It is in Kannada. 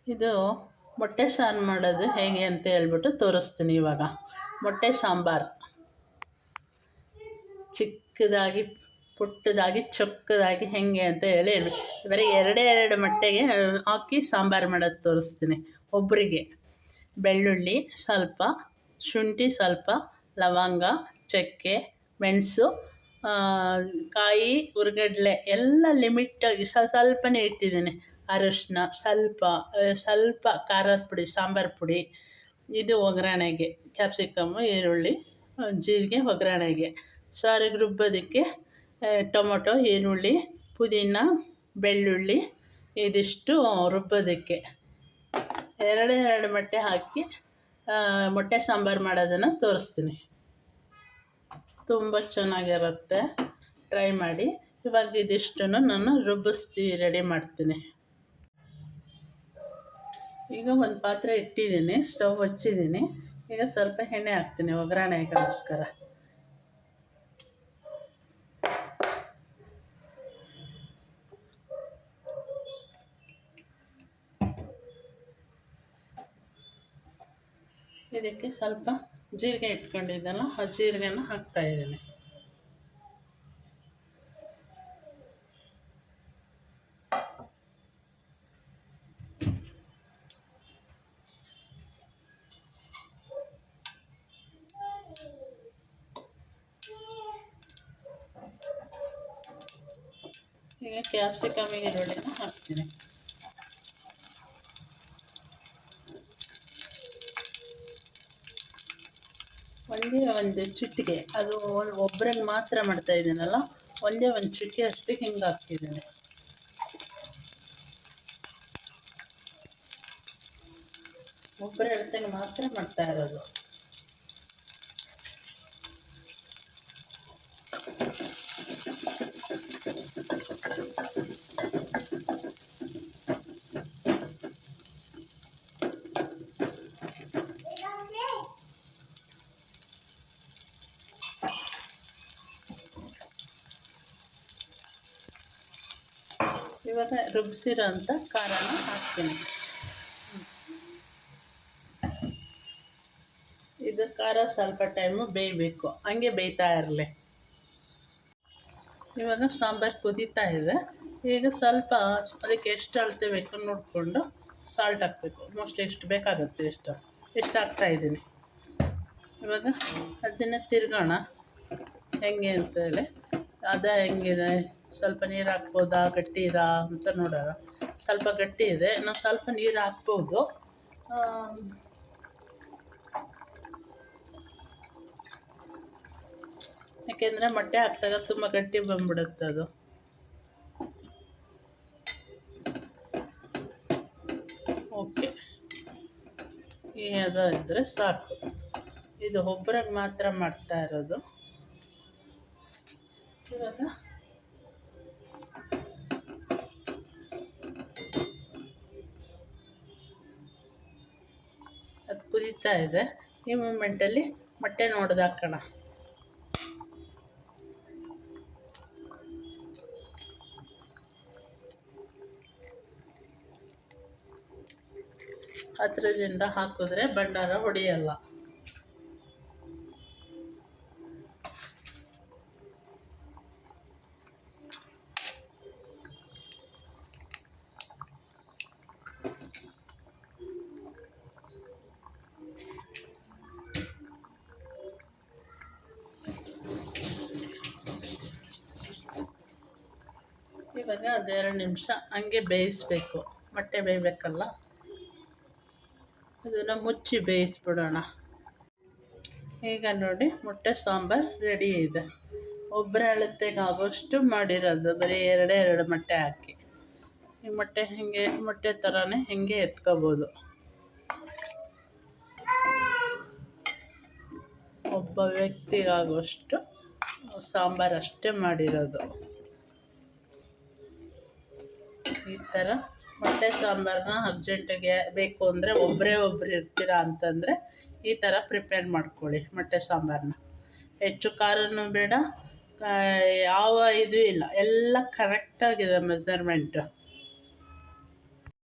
ಇದು ಮೊಟ್ಟೆ ಸಾರು ಮಾಡೋದು ಹೇಗೆ ಅಂತ ಹೇಳ್ಬಿಟ್ಟು ತೋರಿಸ್ತೀನಿ. ಇವಾಗ ಮೊಟ್ಟೆ ಸಾಂಬಾರು ಚಿಕ್ಕದಾಗಿ ಪುಟ್ಟದಾಗಿ ಚೊಕ್ಕದಾಗಿ ಹೇಗೆ ಅಂತ ಹೇಳಿ ಬರೀ ಎರಡು ಮೊಟ್ಟೆಗೆ ಹಾಕಿ ಸಾಂಬಾರು ಮಾಡೋದು ತೋರಿಸ್ತೀನಿ. ಒಬ್ಬರಿಗೆ ಬೆಳ್ಳುಳ್ಳಿ ಸ್ವಲ್ಪ, ಶುಂಠಿ ಸ್ವಲ್ಪ, ಲವಂಗ, ಚಕ್ಕೆ, ಮೆಣಸು, ಕಾಯಿ, ಹುರ್ಗಡ್ಲೆ ಎಲ್ಲ ಲಿಮಿಟಾಗಿ ಸ್ವಲ್ಪನೇ ಇಟ್ಟಿದ್ದೀನಿ. ಅರಶಿನ ಸ್ವಲ್ಪ ಖಾರದ ಪುಡಿ, ಸಾಂಬಾರು ಪುಡಿ, ಇದು ಒಗ್ಗರಣೆಗೆ ಕ್ಯಾಪ್ಸಿಕಮ್ಮು, ಈರುಳ್ಳಿ, ಜೀರಿಗೆ ಒಗ್ಗರಣೆಗೆ. ಸಾರಿಗೆ ರುಬ್ಬೋದಕ್ಕೆ ಟೊಮೊಟೊ, ಈರುಳ್ಳಿ, ಪುದೀನ, ಬೆಳ್ಳುಳ್ಳಿ ಇದಿಷ್ಟು ರುಬ್ಬೋದಕ್ಕೆ. ಎರಡು ಮೊಟ್ಟೆ ಹಾಕಿ ಮೊಟ್ಟೆ ಸಾಂಬಾರು ಮಾಡೋದನ್ನು ತೋರಿಸ್ತೀನಿ. ತುಂಬ ಚೆನ್ನಾಗಿರುತ್ತೆ, ಟ್ರೈ ಮಾಡಿ. ಇವಾಗ ಇದಿಷ್ಟನ್ನು ನಾನು ರೆಡಿ ಮಾಡ್ತೀನಿ. ಈಗ ಒಂದು ಪಾತ್ರೆ ಇಟ್ಟಿದ್ದೀನಿ, ಸ್ಟವ್ ಹಚ್ಚಿದ್ದೀನಿ. ಈಗ ಸ್ವಲ್ಪ ಎಣ್ಣೆ ಹಾಕ್ತೀನಿ ಒಗ್ಗರಣೆಗೋಸ್ಕರ. ಇದಕ್ಕೆ ಸ್ವಲ್ಪ ಜೀರಿಗೆ ಇಟ್ಕೊಂಡಿದ್ದಲ್ಲ, ಆ ಜೀರಿಗೆನ ಹಾಕ್ತಾಯಿದ್ದೀನಿ. ಈಗ ಕ್ಯಾಪ್ಸಿಕಮ್, ಈರುಳ್ಳಿನ ಹಾಕ್ತೀನಿ. ಒಂದು ಚಿಟಿಕೆ, ಅದು ಒಬ್ಬರಿಗೆ ಮಾತ್ರ ಮಾಡ್ತಾಯಿದ್ದೀನಲ್ಲ, ಒಂದು ಚಿಟಿಕೆ ಅಷ್ಟು ಹಿಂಗೆ ಹಾಕ್ತಿದ್ದೀನಿ. ಒಬ್ಬರ ಅಳತೆಗೆ ಮಾತ್ರ ಮಾಡ್ತಾ ಇರೋದು. ಇವಾಗ ರುಬ್ಬಿಸಿರೋ ಅಂಥ ಖಾರನ ಹಾಕ್ತೀನಿ. ಇದು ಖಾರ ಸ್ವಲ್ಪ ಟೈಮು ಬೇಯಬೇಕು, ಹಂಗೆ ಬೇಯ್ತಾ ಇರಲಿ. ಇವಾಗ ಸಾಂಬಾರು ಕುದೀತಾ ಇದೆ. ಈಗ ಸ್ವಲ್ಪ ಅದಕ್ಕೆ ಎಷ್ಟು ಅಳತೆ ಬೇಕು ನೋಡಿಕೊಂಡು ಸಾಲ್ಟ್ ಹಾಕಬೇಕು. ಮೋಸ್ಟ್ಲಿ ಎಷ್ಟು ಬೇಕಾಗುತ್ತೆ ಎಷ್ಟು ಹಾಕ್ತಾಯಿದ್ದೀನಿ. ಇವಾಗ ಅದನ್ನು ತಿರ್ಗೋಣ ಹೆಂಗೆ ಅಂತೇಳಿ. ಹೆಂಗಿದೆ, ಸ್ವಲ್ಪ ನೀರು ಹಾಕ್ಬೋದಾ, ಗಟ್ಟಿ ಇದಾ ಅಂತ ನೋಡೋಣ. ಸ್ವಲ್ಪ ಗಟ್ಟಿ ಇದೆ, ನಾವು ಸ್ವಲ್ಪ ನೀರು ಹಾಕ್ಬೋದು. ಯಾಕೆಂದರೆ ಮೊಟ್ಟೆ ಹಾಕಿದಾಗ ತುಂಬ ಗಟ್ಟಿ ಬಂದ್ಬಿಡುತ್ತೆ ಅದು. ಓಕೆ, ಈ ಅದು ಇದ್ದರೆ ಸಾಕು. ಇದು ಒಬ್ಬರಿಗೆ ಮಾತ್ರ ಮಾಡ್ತಾ ಇರೋದು. ಇವಾಗ ಅದು ಕುದೀತಾ ಇದೆ. ಈ ಮೂಮೆಂಟಲ್ಲಿ ಮೊಟ್ಟೆ ನೋಡ್ದು ಹಾಕೋಣ. ಹತ್ತಿರದಿಂದ ಹಾಕಿದ್ರೆ ಭಂಡಾರ ಹೊಡೆಯಲ್ಲ. ಇವಾಗ ಅದು 2 ನಿಮಿಷ ಹಂಗೆ ಬೇಯಿಸ್ಬೇಕು. ಮೊಟ್ಟೆ ಬೇಯಬೇಕಲ್ಲ, ಅದನ್ನು ಮುಚ್ಚಿ ಬೇಯಿಸ್ಬಿಡೋಣ. ಈಗ ನೋಡಿ, ಮೊಟ್ಟೆ ಸಾಂಬಾರು ರೆಡಿ ಇದೆ. ಒಬ್ಬರ ಅಳತೆಗೆ ಆಗೋಷ್ಟು ಮಾಡಿರೋದು, ಬರೀ ಎರಡು ಮೊಟ್ಟೆ ಹಾಕಿ. ಈ ಮೊಟ್ಟೆ ಮೊಟ್ಟೆ ಥರನೇ ಹಿಂಗೆ ಎತ್ಕೋಬೋದು. ಒಬ್ಬ ವ್ಯಕ್ತಿಗಾಗುವಷ್ಟು ಸಾಂಬಾರು ಅಷ್ಟೇ ಮಾಡಿರೋದು. ಈ ಥರ ಮೊಟ್ಟೆ ಸಾಂಬಾರನ್ನ ಅರ್ಜೆಂಟಿಗೆ ಬೇಕು ಅಂದರೆ, ಒಬ್ಬರು ಇರ್ತೀರಾ ಅಂತಂದರೆ ಈ ಥರ ಪ್ರಿಪೇರ್ ಮಾಡ್ಕೊಳ್ಳಿ ಮೊಟ್ಟೆ ಸಾಂಬಾರನ್ನ. ಹೆಚ್ಚು ಖಾರನೂ ಬೇಡ, ಯಾವ ಇದು ಇಲ್ಲ, ಎಲ್ಲ ಕರೆಕ್ಟಾಗಿದೆ ಮೆಸರ್ಮೆಂಟು.